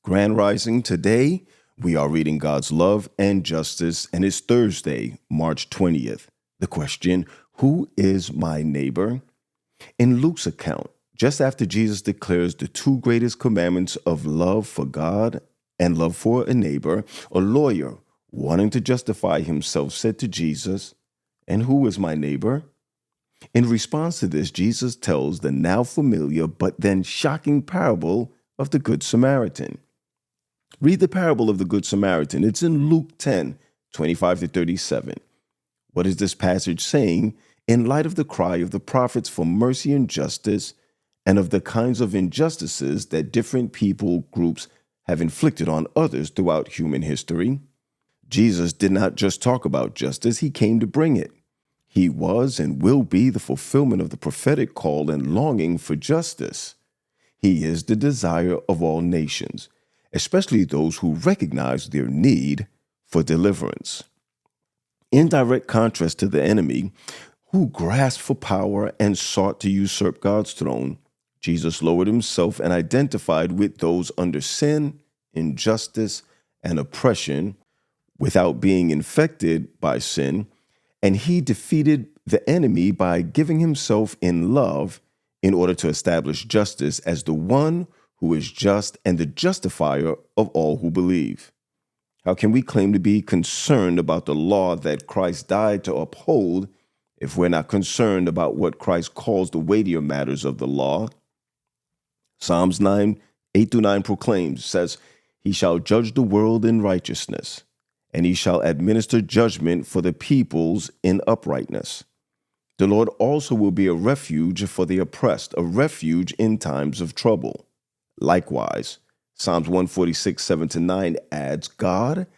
Grand Rising. Today, we are reading God's Love and Justice, and it's Thursday, March 20th. The question, who is my neighbor? In Luke's account, just after Jesus declares the two greatest commandments of love for God and love for a neighbor, a lawyer, wanting to justify himself, said to Jesus, "And who is my neighbor?" In response to this, Jesus tells the now familiar but then shocking parable of the Good Samaritan. Read the parable of the Good Samaritan. It's in Luke 10:25-37. What is this passage saying in light of the cry of the prophets for mercy and justice and of the kinds of injustices that different people groups have inflicted on others throughout human history? Jesus did not just talk about justice, he came to bring it. He was and will be the fulfillment of the prophetic call and longing for justice. He is the desire of all nations, especially those who recognize their need for deliverance. In direct contrast to the enemy, who grasped for power and sought to usurp God's throne, Jesus lowered himself and identified with those under sin, injustice, and oppression without being infected by sin, and he defeated the enemy by giving himself in love in order to establish justice as the one who is just and the justifier of all who believe. How can we claim to be concerned about the law that Christ died to uphold if we're not concerned about what Christ calls the weightier matters of the law? Psalms 8-9 proclaims, says, "He shall judge the world in righteousness, and he shall administer judgment for the peoples in uprightness. The Lord also will be a refuge for the oppressed, a refuge in times of trouble." Likewise, Psalms 146:7-9 adds, "God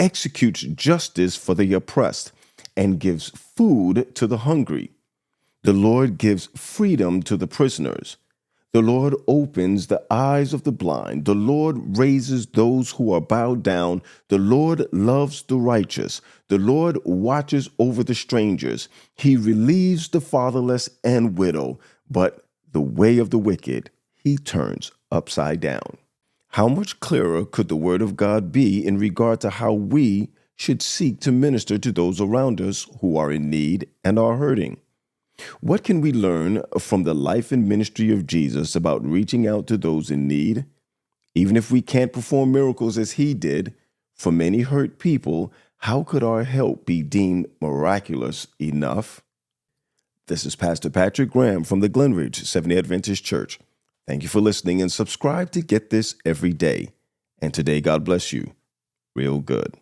executes justice for the oppressed and gives food to the hungry. The Lord gives freedom to the prisoners. The Lord opens the eyes of the blind. The Lord raises those who are bowed down. The Lord loves the righteous. The Lord watches over the strangers. He relieves the fatherless and widow, but the way of the wicked he turns upside down." How much clearer could the word of God be in regard to how we should seek to minister to those around us who are in need and are hurting? What can we learn from the life and ministry of Jesus about reaching out to those in need? Even if we can't perform miracles as he did, for many hurt people, how could our help be deemed miraculous enough? This is Pastor Patrick Graham from the Glenridge Seventh-day Adventist Church. Thank you for listening and subscribe to get this every day. And today, God bless you real good.